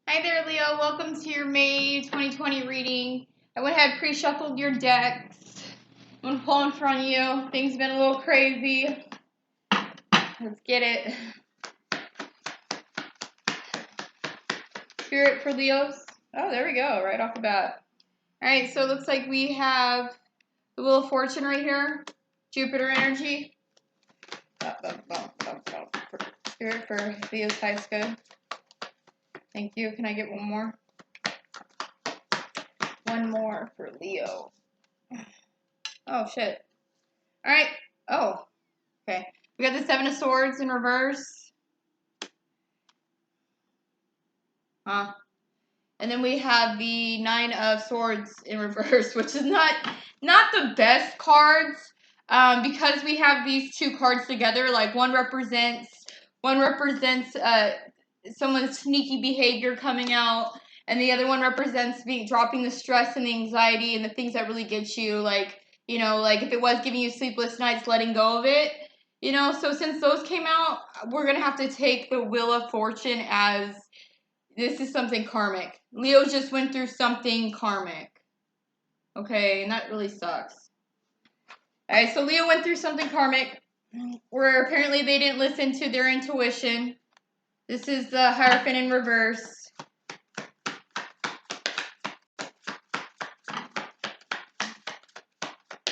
Hi there, Leo. Welcome to your May 2020 reading. I went ahead and pre-shuffled your decks. I'm going to pull in front of you. Things have been a little crazy. Let's get it. Spirit for Leos. Oh, there we go. Right off the bat. Alright, so it looks like we have the Wheel of Fortune right here. Jupiter energy. Spirit for Leo's high school. Thank you. Can I get one more? One more for Leo. Oh, shit. Alright. Oh. Okay. We got the Seven of Swords in reverse. And then we have the Nine of Swords in reverse, which is not the best cards. Because we have these two cards together, like one represents someone's sneaky behavior coming out, and the other one represents dropping the stress and the anxiety and the things that really get you, like, you know, like if it was giving you sleepless nights, letting go of it, you know. So since those came out, we're gonna have to take the Wheel of Fortune as this is something karmic. Leo just went through something karmic. Okay, and that really sucks. Alright, so Leo went through something karmic where apparently they didn't listen to their intuition. This is the Hierophant in reverse.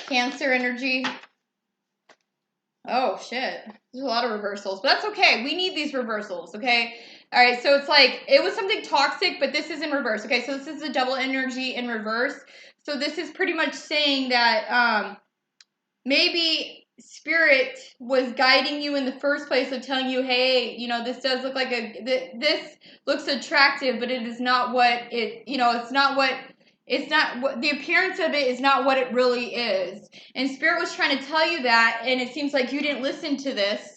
Cancer energy. Oh, shit. There's a lot of reversals. But that's okay. We need these reversals, okay? Alright, so it's like, it was something toxic, but this is in reverse. Okay, so this is the Devil energy in reverse. So this is pretty much saying that maybe Spirit was guiding you in the first place of telling you, hey, you know, this does look like this looks attractive, but it is not what it, you know, it's not what the appearance of it is not what it really is. And Spirit was trying to tell you that, and it seems like you didn't listen to this.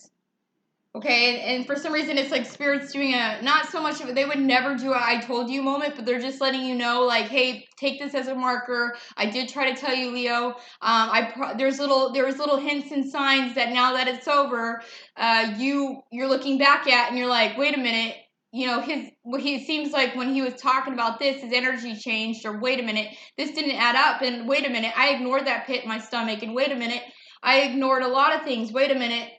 Okay, and for some reason it's like Spirit's doing a, not so much of it, they would never do a I told you moment, but they're just letting you know, like, hey, take this as a marker. I did try to tell you, Leo. There was little hints and signs that now that it's over, you're looking back at and you're like, wait a minute, you know, he seems like when he was talking about this, his energy changed, or wait a minute, this didn't add up, and wait a minute, I ignored that pit in my stomach, and wait a minute, I ignored a lot of things, wait a minute.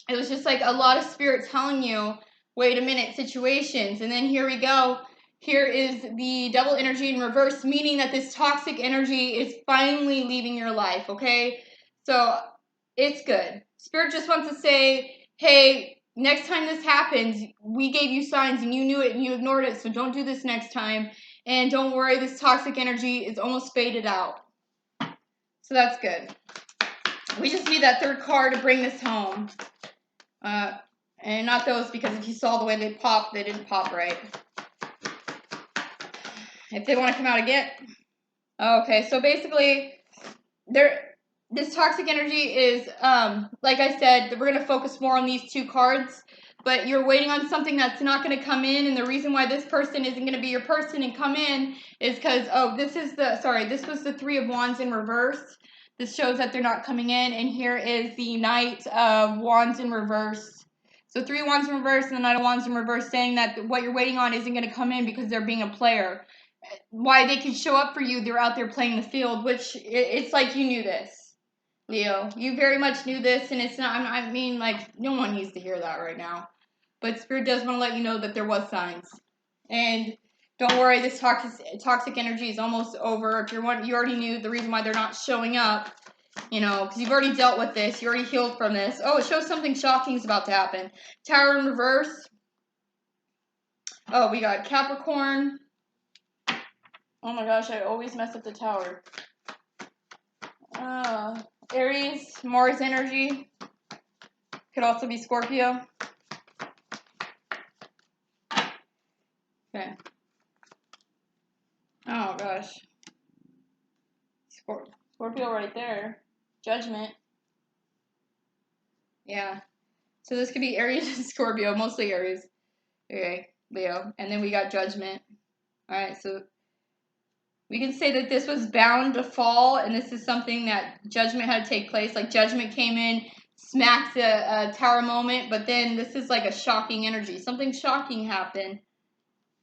It was just like a lot of Spirit telling you, wait a minute, situations. And then here we go. Here is the Devil energy in reverse, meaning that this toxic energy is finally leaving your life, okay? So it's good. Spirit just wants to say, hey, next time this happens, we gave you signs and you knew it and you ignored it, so don't do this next time. And don't worry, this toxic energy is almost faded out. So that's good. We just need that third card to bring this home. And not those, because if you saw the way they popped, they didn't pop right. If they want to come out again. Okay, so basically, this toxic energy is, like I said, we're going to focus more on these two cards, but you're waiting on something that's not going to come in, and the reason why this person isn't going to be your person and come in is because, this was the Three of Wands in reverse. This shows that they're not coming in, and here is the Knight of Wands in reverse. So 3 Wands in reverse and the Knight of Wands in reverse, saying that what you're waiting on isn't going to come in because they're being a player. Why they can show up for you, they're out there playing the field, which it's like you knew this, Leo. You very much knew this, and it's not, I mean, like, no one needs to hear that right now. But Spirit does want to let you know that there was signs. And don't worry, this toxic energy is almost over. If you already knew the reason why they're not showing up. You know, because you've already dealt with this. You already healed from this. Oh, it shows something shocking is about to happen. Tower in reverse. Oh, we got Capricorn. Oh my gosh, I always mess up the tower. Aries, Mars energy. Could also be Scorpio. Okay. Oh gosh. Scorpio right there. Judgment. Yeah. So this could be Aries and Scorpio, mostly Aries. Okay, Leo. And then we got Judgment. Alright, so we can say that this was bound to fall, and this is something that Judgment had to take place. Like, Judgment came in, smacked a tower moment, but then this is like a shocking energy. Something shocking happened.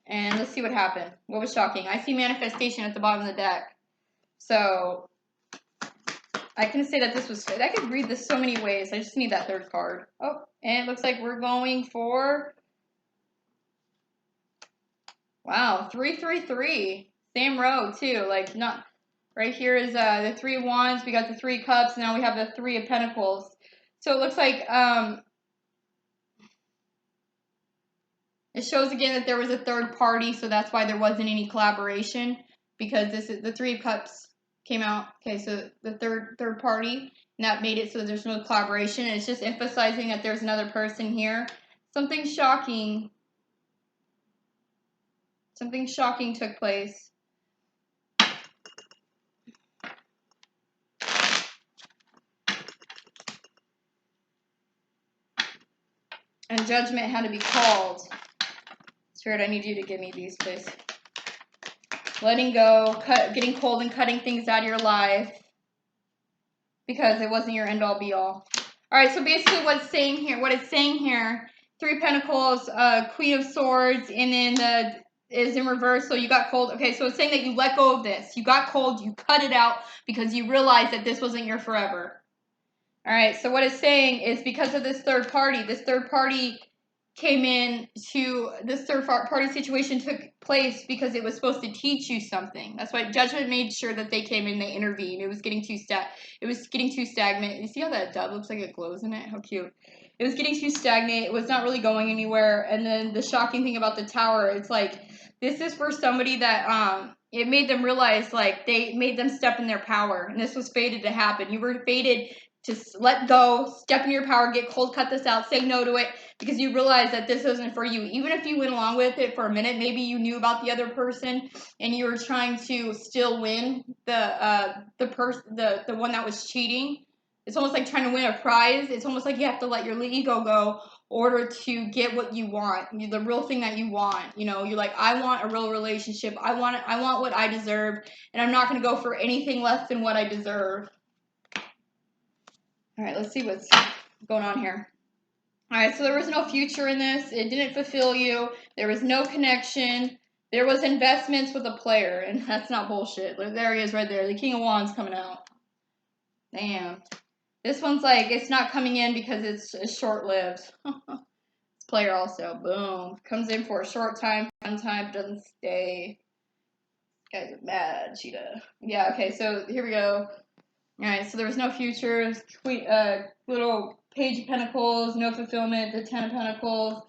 And let's see what happened. What was shocking? I see manifestation at the bottom of the deck. So I can say that this was good. I could read this so many ways. I just need that third card. Oh, and it looks like we're going for, wow, 333. Same row too. Like, not right here is the 3 of Wands. We got the 3 Cups. Now we have the 3 of Pentacles. So it looks like it shows again that there was a third party, so that's why there wasn't any collaboration, because this is the 3 of Cups came out. Okay, so the third party, and that made it so there's no collaboration. And it's just emphasizing that there's another person here. Something shocking took place. And judgment had to be called. Spirit, I need you to give me these, please. Letting go, getting cold and cutting things out of your life, because it wasn't your end-all be-all. All right, so basically what it's saying here, 3 Pentacles, Queen of Swords, and then is in reverse, so you got cold. Okay, so it's saying that you let go of this. You got cold, you cut it out because you realized that this wasn't your forever. All right, so what it's saying is because of this third party came in to, this third party situation took place because it was supposed to teach you something. That's why judgment made sure that they came in, they intervened. It was getting too stagnant. You see how that dove looks like it glows in it? How cute. It was getting too stagnant. It was not really going anywhere. And then the shocking thing about the Tower, it's like, this is for somebody that it made them realize, like, they made them step in their power, and this was fated to happen. You were fated to let go, step in your power, get cold, cut this out, say no to it, because you realize that this isn't for you. Even if you went along with it for a minute, maybe you knew about the other person and you were trying to still win the one that was cheating. It's almost like trying to win a prize. It's almost like you have to let your ego go in order to get what you want, the real thing that you want. You know, you're like, I want a real relationship. I want what I deserve, and I'm not going to go for anything less than what I deserve. All right, let's see what's going on here. All right, so there was no future in this. It didn't fulfill you. There was no connection. There was investments with a player, and that's not bullshit. There he is right there. The King of Wands coming out. Damn. This one's like, it's not coming in because it's short-lived. This player also, boom. Comes in for a short time, fun time, doesn't stay. Guys are mad, Cheetah. Yeah, okay, so here we go. Alright, so there was no future, little Page of Pentacles, no fulfillment, the 10 of Pentacles,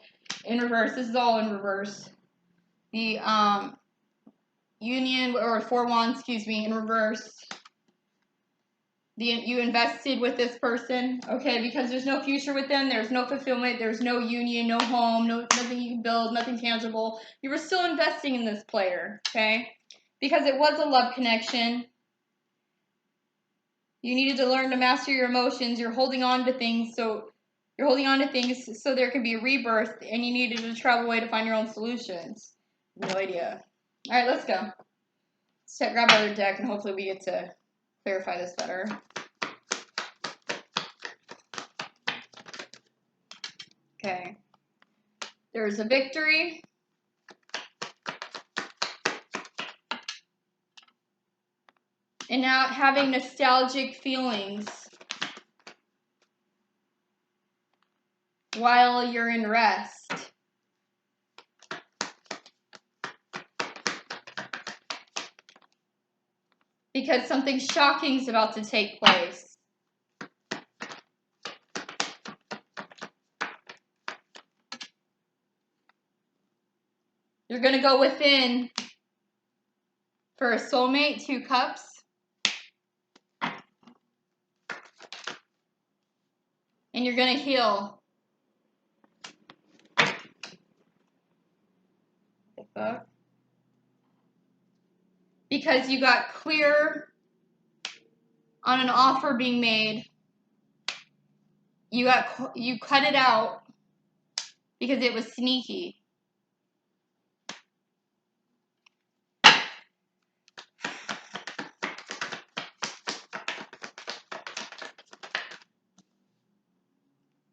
in reverse. This is all in reverse. The Union, or 4 Wands, excuse me, in reverse. You invested with this person, okay, because there's no future with them, there's no fulfillment, there's no union, no home, nothing you can build, nothing tangible. You were still investing in this player, okay, because it was a love connection. You needed to learn to master your emotions. You're holding on to things, so there could be a rebirth, and you needed to travel away to find your own solutions. No idea. All right, let's go. Let's grab our deck, and hopefully we get to clarify this better. Okay. There's a victory. And now having nostalgic feelings while you're in rest. Because something shocking is about to take place. You're going to go within for a soulmate, 2 cups. And you're going to heal. The fuck? Because you got clear on an offer being made. You cut it out because it was sneaky.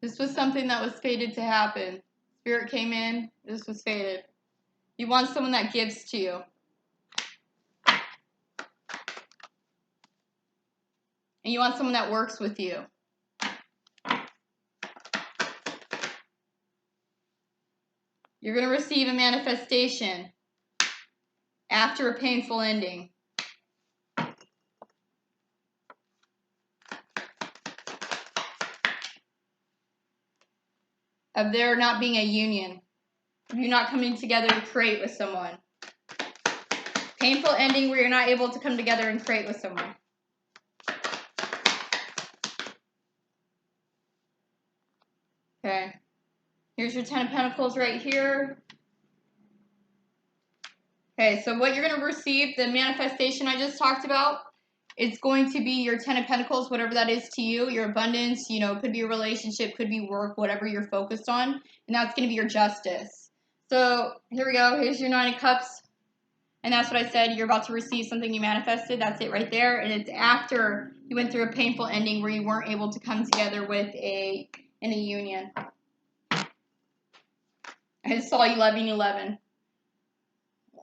This was something that was fated to happen. Spirit came in. This was fated. You want someone that gives to you. And you want someone that works with you. You're going to receive a manifestation after a painful ending. Of there not being a union. Of you not coming together to create with someone. Painful ending where you're not able to come together and create with someone. Okay. Here's your 10 of Pentacles right here. Okay, so what you're going to receive, the manifestation I just talked about, it's going to be your 10 of Pentacles, whatever that is to you, your abundance, you know, it could be a relationship, could be work, whatever you're focused on, and that's going to be your justice. So here we go. Here's your 9 of Cups, and that's what I said. You're about to receive something you manifested. That's it right there, and it's after you went through a painful ending where you weren't able to come together with in a union. I just saw 1111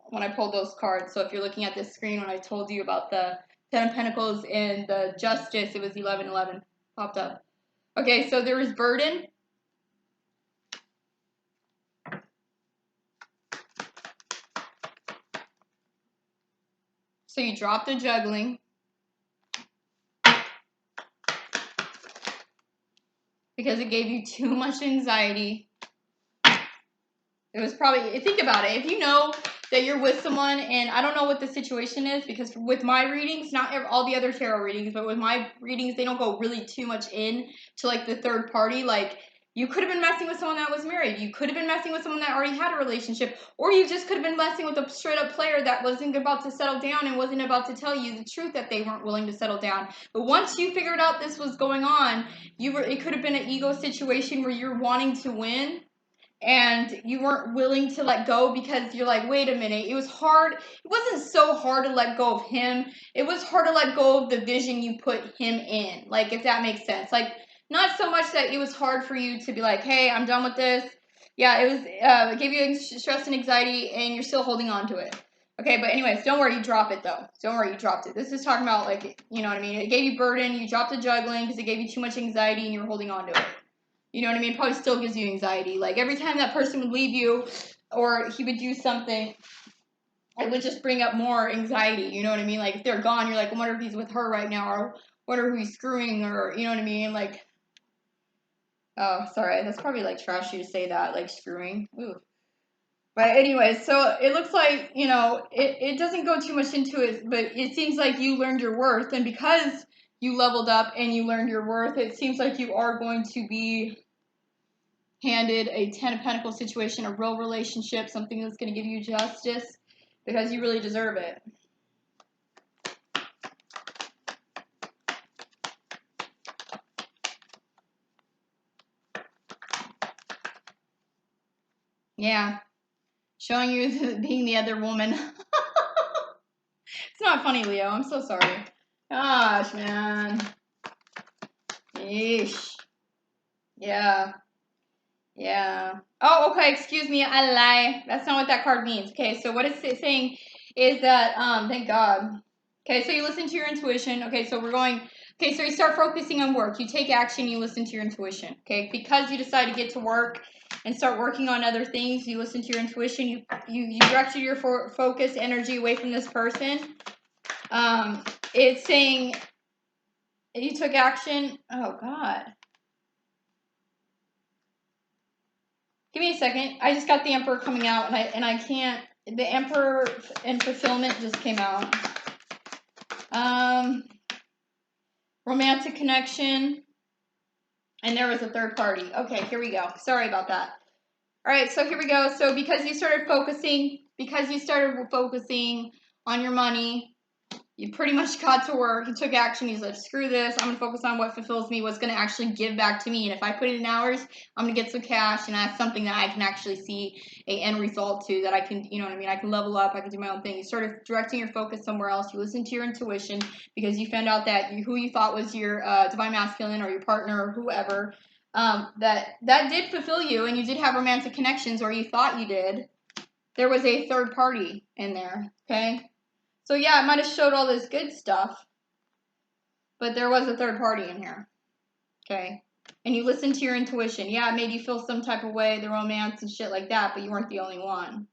when I pulled those cards. So if you're looking at this screen when I told you about the 10 of Pentacles and the Justice, it was 1111 popped up. Okay, so there was burden. So you dropped the juggling. Because it gave you too much anxiety. It was probably, think about it. If you know that you're with someone, and I don't know what the situation is, because with my readings, not all the other tarot readings, but with my readings, they don't go really too much in to like the third party. Like, you could have been messing with someone that was married. You could have been messing with someone that already had a relationship. Or you just could have been messing with a straight up player that wasn't about to settle down and wasn't about to tell you the truth that they weren't willing to settle down. But once you figured out this was going on, it could have been an ego situation where you're wanting to win. And you weren't willing to let go because you're like, wait a minute, it was hard. It wasn't so hard to let go of him. It was hard to let go of the vision you put him in. Like, if that makes sense. Like, not so much that it was hard for you to be like, hey, I'm done with this. Yeah, it gave you stress and anxiety, and you're still holding on to it. Okay, but anyways, don't worry, you drop it though. Don't worry, you dropped it. This is talking about, like, you know what I mean? It gave you burden, you dropped the juggling because it gave you too much anxiety and you're holding on to it. You know what I mean? It probably still gives you anxiety. Like, every time that person would leave you or he would do something, it would just bring up more anxiety. You know what I mean? Like, if they're gone, you're like, I wonder if he's with her right now, or wonder who he's screwing, or, you know what I mean? Like, oh, sorry. That's probably, like, trashy to say that, like, screwing. Ooh. But anyways, so it looks like, you know, it doesn't go too much into it, but it seems like you learned your worth. And because you leveled up and you learned your worth, it seems like you are going to be handed a 10 of Pentacles situation, a real relationship, something that's going to give you justice, because you really deserve it. Yeah. Showing you being the other woman. It's not funny, Leo. I'm so sorry. Gosh, man. Yeesh. Yeah. Yeah. Oh, okay. Excuse me. I lie. That's not what that card means. Okay. So what it's saying is that, thank God. Okay. So you listen to your intuition. Okay. So we're going, okay. So you start focusing on work. You take action. You listen to your intuition. Okay. Because you decide to get to work and start working on other things, you listen to your intuition. You directed your focus energy away from this person. It's saying you took action. Oh, God. Give me a second. I just got the Emperor coming out, and I can't. The Emperor and Fulfillment just came out. Romantic connection, and there was a third party. Okay, here we go. Sorry about that. All right, so here we go. So because you started focusing on your money, you pretty much got to work. You took action. He's like, screw this. I'm going to focus on what fulfills me, what's going to actually give back to me. And if I put in hours, I'm going to get some cash. And that's something that I can actually see an end result to, that I can, you know what I mean? I can level up. I can do my own thing. You started directing your focus somewhere else. You listen to your intuition because you found out that who you thought was your divine masculine or your partner or whoever, that did fulfill you. And you did have romantic connections, or you thought you did. there was a third party in there, okay? So yeah, it might have showed all this good stuff, but there was a third party in here, okay? And you listened to your intuition. Yeah, it made you feel some type of way, the romance and shit like that, but you weren't the only one.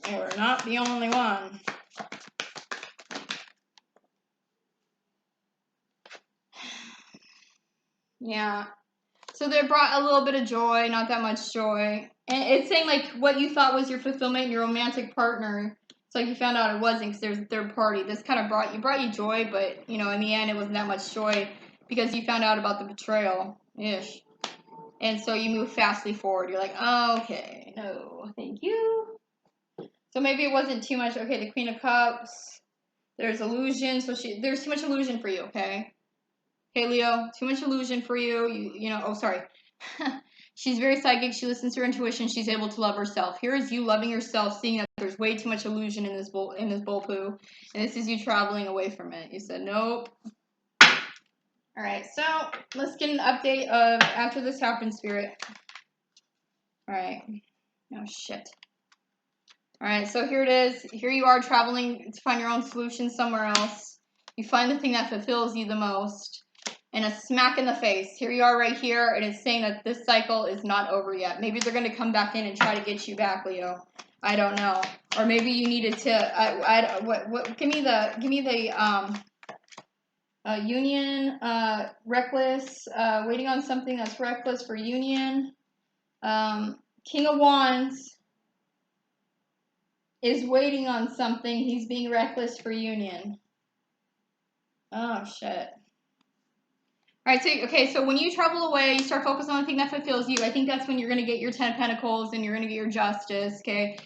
You were not the only one. Yeah. So they brought a little bit of joy, not that much joy. And it's saying, like, what you thought was your fulfillment, your romantic partner. It's like you found out it wasn't because there's a third party. This kind of brought you joy, but, you know, in the end, it wasn't that much joy because you found out about the betrayal. Ish. And so you move fastly forward. You're like, oh, okay, no, thank you. So maybe it wasn't too much. Okay, the Queen of Cups. There's illusion. So there's too much illusion for you, okay? Hey, Leo, too much illusion for you. You know, oh, sorry. She's very psychic. She listens to her intuition. She's able to love herself. Here is you loving yourself, seeing that there's way too much illusion in this bull poo, and this is you traveling away from it. You said nope. All right, so let's get an update of after this happened, Spirit. All right. Oh shit. All right, so here it is. Here you are traveling to find your own solution somewhere else. You find the thing that fulfills you the most. And a smack in the face. Here you are right here, and it's saying that this cycle is not over yet. Maybe they're going to come back in and try to get you back, Leo. I don't know. Or maybe you needed to. Give me the union, reckless, waiting on something that's reckless for union. King of Wands is waiting on something. He's being reckless for union. Oh, shit. All right, so when you travel away, you start focusing on the thing that fulfills you. I think that's when you're going to get your 10 of Pentacles and you're going to get your justice, okay?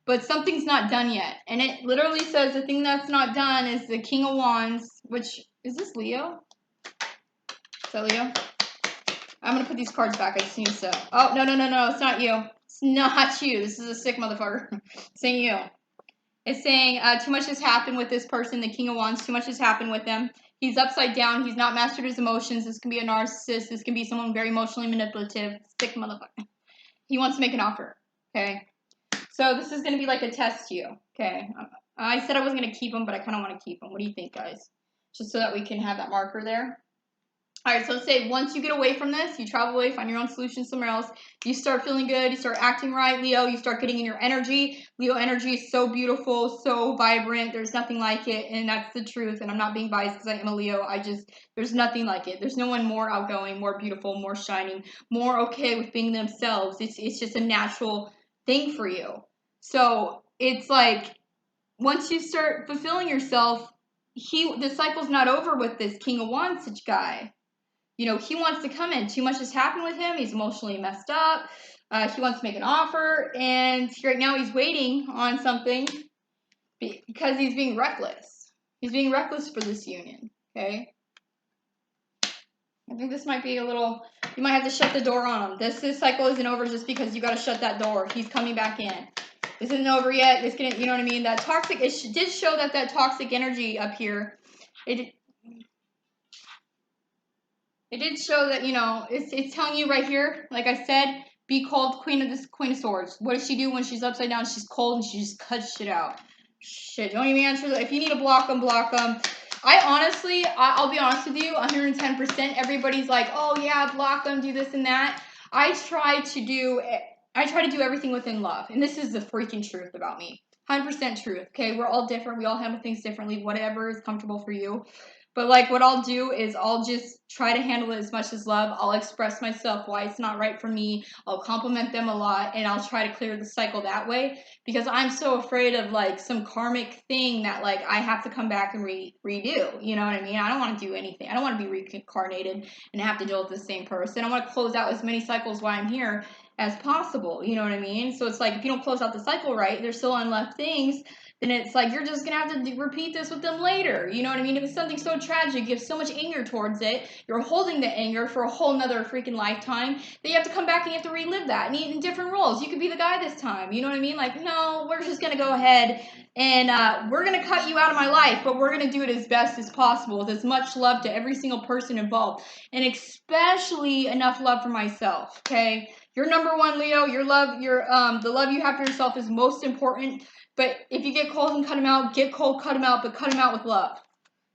But something's not done yet. And it literally says the thing that's not done is the King of Wands, which, is this Leo? Is that Leo? I'm going to put these cards back. I just need to. Oh, no, it's not you. It's not you. This is a sick motherfucker. It's saying you. It's saying too much has happened with this person, the King of Wands. Too much has happened with them. He's upside down. He's not mastered his emotions. This can be a narcissist. This can be someone very emotionally manipulative. Sick motherfucker. He wants to make an offer. Okay. So this is going to be like a test to you. Okay. I said I wasn't going to keep him, but I kind of want to keep him. What do you think, guys? Just so that we can have that marker there. All right, so let's say once you get away from this, you travel away, find your own solution somewhere else, you start feeling good, you start acting right, Leo, you start getting in your energy. Leo energy is so beautiful, so vibrant, there's nothing like it, and that's the truth, and I'm not being biased because I am a Leo, there's nothing like it. There's no one more outgoing, more beautiful, more shining, more okay with being themselves. It's just a natural thing for you. So it's like, once you start fulfilling yourself, the cycle's not over with this King of Wands guy. You know, he wants to come in. Too much has happened with him. He's emotionally messed up. He wants to make an offer. And right now he's waiting on something because he's being reckless. He's being reckless for this union. Okay? I think this might be a little... You might have to shut the door on him. This cycle isn't over just because you got to shut that door. He's coming back in. This isn't over yet. It's gonna, you know what I mean? That toxic... It did show that toxic energy up here. It did show that, you know, it's telling you right here, like I said, be called Queen of Swords. What does she do when she's upside down? She's cold and she just cuts shit out. Shit, don't even answer that. If you need to block them, block them. I honestly, I'll be honest with you, 110%, everybody's like, oh yeah, block them, do this and that. I try to do everything within love. And this is the freaking truth about me. 100% truth, okay? We're all different. We all handle things differently. Whatever is comfortable for you. But like what I'll do is I'll just try to handle it as much as love. I'll express myself why it's not right for me. I'll compliment them a lot and I'll try to clear the cycle that way because I'm so afraid of like some karmic thing that like I have to come back and redo. You know what I mean? I don't want to do anything. I don't want to be reincarnated and have to deal with the same person. I want to close out as many cycles while I'm here as possible. You know what I mean? So it's like if you don't close out the cycle right, there's still unleft things then it's like you're just gonna have to repeat this with them later. You know what I mean? If it's something so tragic, you have so much anger towards it, you're holding the anger for a whole nother freaking lifetime, that you have to come back and you have to relive that and eat in different roles. You could be the guy this time. You know what I mean? Like, no, we're just gonna go ahead and we're gonna cut you out of my life, but we're gonna do it as best as possible with as much love to every single person involved, and especially enough love for myself. Okay, you're number one, Leo. Your love, the love you have for yourself is most important. But if you get cold and cut him out, get cold, cut him out, but cut him out with love.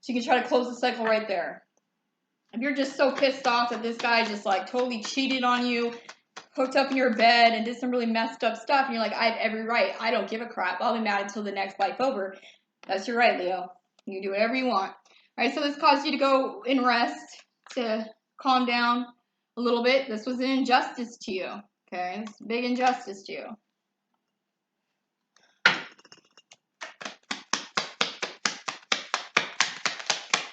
So you can try to close the cycle right there. If you're just so pissed off that this guy just like totally cheated on you, hooked up in your bed and did some really messed up stuff, and you're like, I have every right. I don't give a crap. I'll be mad until the next life over. That's your right, Leo. You can do whatever you want. All right, so this caused you to go and rest, to calm down a little bit. This was an injustice to you. Okay, it's a big injustice to you.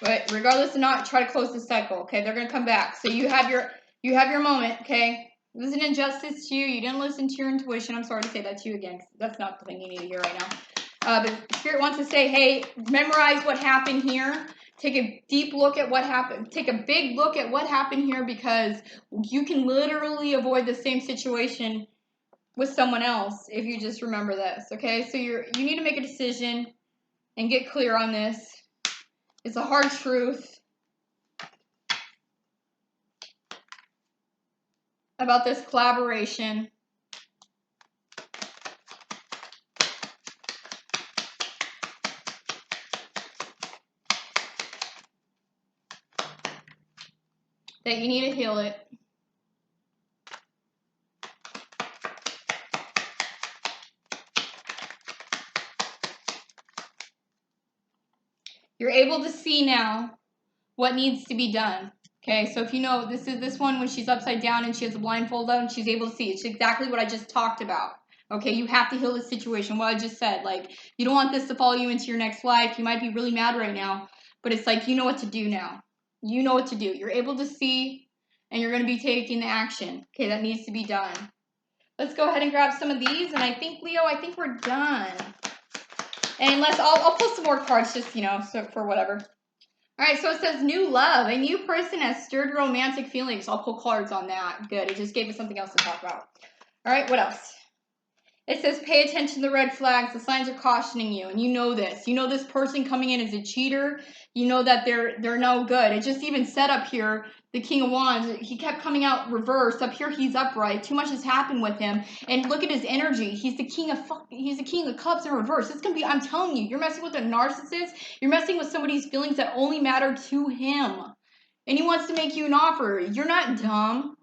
But regardless of not, try to close the cycle. Okay, they're gonna come back. So you have your moment. Okay, it was an injustice to you. You didn't listen to your intuition. I'm sorry to say that to you again, because that's not the thing you need to hear right now. But Spirit wants to say, hey, memorize what happened here. Take a deep look at what happened. Take a big look at what happened here, because you can literally avoid the same situation with someone else if you just remember this. Okay, so you need to make a decision and get clear on this. It's a hard truth about this collaboration. That you need to heal it. You're able to see now what needs to be done. Okay, so if you know, this one when she's upside down and she has a blindfold on, she's able to see. It's exactly what I just talked about. Okay, you have to heal this situation. What I just said, like, you don't want this to follow you into your next life. You might be really mad right now, but it's like, you know what to do now. You know what to do. You're able to see, and you're going to be taking the action. Okay, that needs to be done. Let's go ahead and grab some of these, and I think, Leo, I think we're done. And unless, I'll pull some more cards just, so for whatever. All right, so it says new love. A new person has stirred romantic feelings. I'll pull cards on that. Good. It just gave us something else to talk about. All right, what else? It says pay attention to the red flags. The signs are cautioning you, and you know this. You know this person coming in is a cheater. You know that they're no good. It just even said up here, the King of Wands, he kept coming out reversed. Up here, he's upright. Too much has happened with him, and look at his energy. He's the King of Cups in reverse. It's gonna be. I'm telling you, you're messing with a narcissist. You're messing with somebody's feelings that only matter to him, and he wants to make you an offer. You're not dumb.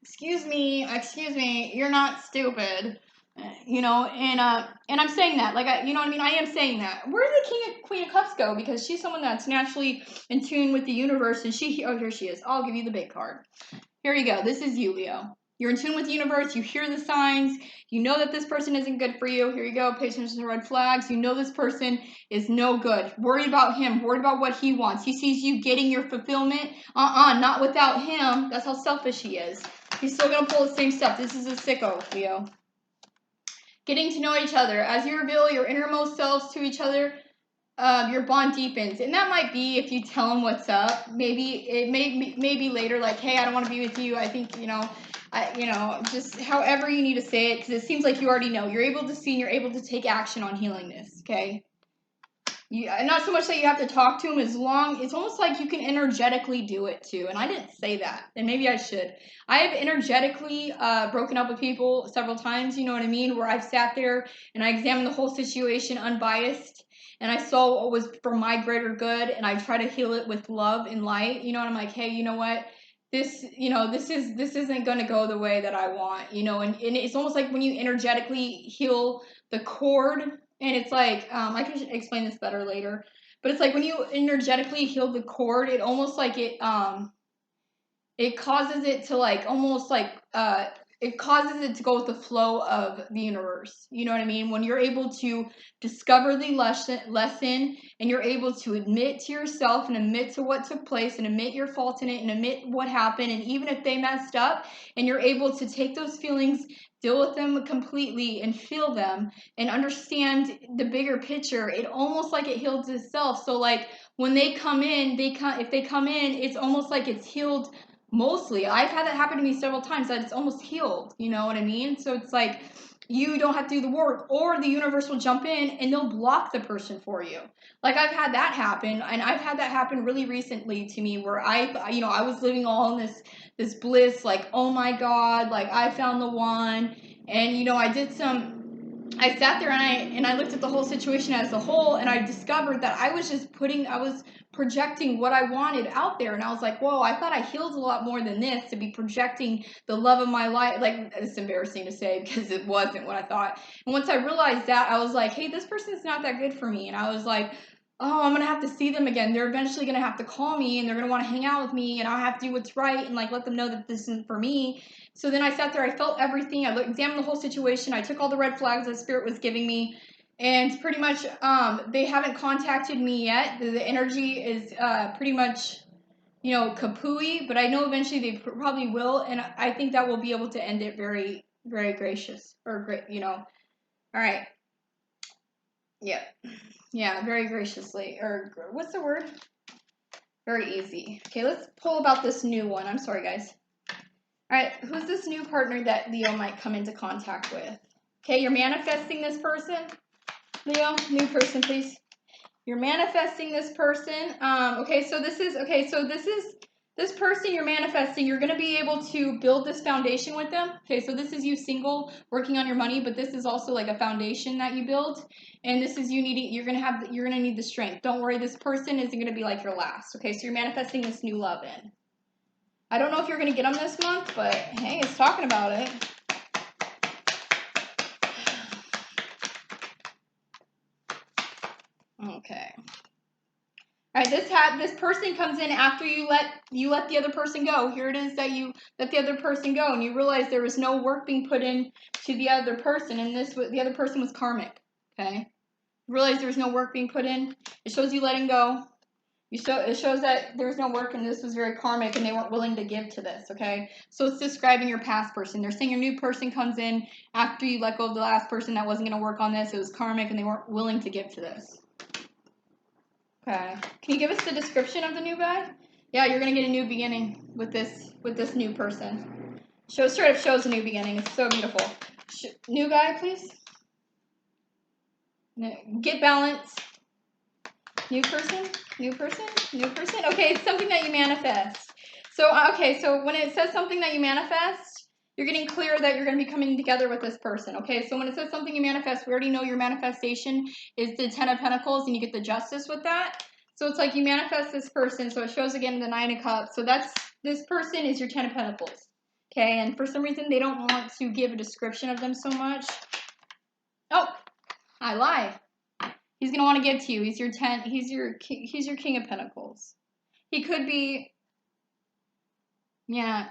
Excuse me. You're not stupid. And I'm saying that, like, you know what I mean? I am saying that. Where did the Queen of Cups go? Because she's someone that's naturally in tune with the universe, and here she is. I'll give you the big card. Here you go. This is you, Leo. You're in tune with the universe. You hear the signs. You know that this person isn't good for you. Here you go. Pay attention to the red flags. You know this person is no good. Worried about him. Worried about what he wants. He sees you getting your fulfillment. Not without him. That's how selfish he is. He's still going to pull the same stuff. This is a sicko, Leo. Getting to know each other. As you reveal your innermost selves to each other, your bond deepens. And that might be if you tell them what's up. Maybe it may be later, like, hey, I don't want to be with you. I think, just however you need to say it, because it seems like you already know. You're able to see and you're able to take action on healing this, okay? Not so much that you have to talk to him, it's almost like you can energetically do it too. And I didn't say that, and maybe I should. I have energetically broken up with people several times, you know what I mean, where I've sat there and I examined the whole situation unbiased, and I saw what was for my greater good, and I try to heal it with love and light, and I'm like, hey, you know what? This isn't going to go the way that I want, and it's almost like when you energetically heal the cord. And it's like, I can explain this better later. But it's like when you energetically heal the cord, it almost like it causes it to like almost like it causes it to go with the flow of the universe. You know what I mean? When you're able to discover the lesson and you're able to admit to yourself and admit to what took place and admit your fault in it and admit what happened, and even if they messed up, and you're able to take those feelings, deal with them completely and feel them and understand the bigger picture, it almost like it heals itself. So like when they come in, if they come in, it's almost like it's healed. Mostly, I've had that happen to me several times, that it's almost healed. You know what I mean? So it's like you don't have to do the work, or the universe will jump in and they'll block the person for you. Like I've had that happen, and I've had that happen really recently to me, where I was living all in this bliss, like, oh my God, like I found the one. And I sat there and I looked at the whole situation as a whole, and I discovered that I was projecting what I wanted out there. And I was like, whoa, I thought I healed a lot more than this, to be projecting the love of my life. Like, it's embarrassing to say because it wasn't what I thought. And once I realized that, I was like, hey, this person's not that good for me. And I was like, oh, I'm going to have to see them again. They're eventually going to have to call me, and they're going to want to hang out with me, and I'll have to do what's right and like let them know that this isn't for me. So then I sat there, I felt everything, examined the whole situation, I took all the red flags that Spirit was giving me, and pretty much they haven't contacted me yet. The energy is pretty much, kapooey, but I know eventually they probably will, and I think that we'll be able to end it very, very gracious, or great, all right. Yeah. Yeah, very graciously, or what's the word? Very easy. Okay, let's pull about this new one. I'm sorry, guys. All right, who's this new partner that Leo might come into contact with? Okay, you're manifesting this person. Leo, new person, please. You're manifesting this person. This person you're manifesting. You're going to be able to build this foundation with them. Okay, so this is you single, working on your money, but this is also like a foundation that you build. And this is you're going to need the strength. Don't worry, this person isn't going to be like your last. Okay, so you're manifesting this new love in. I don't know if you're going to get them this month, but hey, it's talking about it. Okay. All right, this person comes in after you let the other person go. Here it is that you let the other person go, and you realize there was no work being put in to the other person, and the other person was karmic. Okay, you realize there was no work being put in. It shows you letting go. It shows that there was no work, and this was very karmic, and they weren't willing to give to this. Okay, so it's describing your past person. They're saying your new person comes in after you let go of the last person that wasn't going to work on this. It was karmic, and they weren't willing to give to this. Okay. Can you give us the description of the new guy? Yeah, you're gonna get a new beginning with this new person. Straight up shows a new beginning. It's so beautiful. New guy, please. Get balance. New person. New person. New person. Okay, it's something that you manifest. So when it says something that you manifest, you're getting clear that you're going to be coming together with this person. Okay, so when it says something you manifest, we already know your manifestation is the 10 of Pentacles, and you get the Justice with that. So it's like you manifest this person, so it shows again the 9 of Cups. So this person is your 10 of Pentacles. Okay, and for some reason they don't want to give a description of them so much. Oh, I lied. He's going to want to give to you. He's your King of Pentacles. He could be, yeah.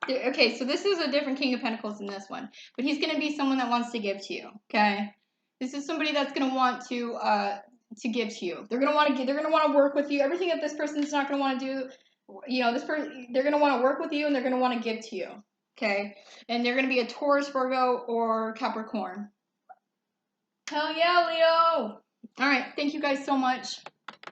Okay, so this is a different King of Pentacles than this one. But he's going to be someone that wants to give to you, okay? This is somebody that's going to want to give to you. They're going to want to work with you. Everything that this person's not going to want to do, they're going to want to work with you, and they're going to want to give to you, okay? And they're going to be a Taurus, Virgo, or Capricorn. Hell yeah, Leo! All right, thank you guys so much.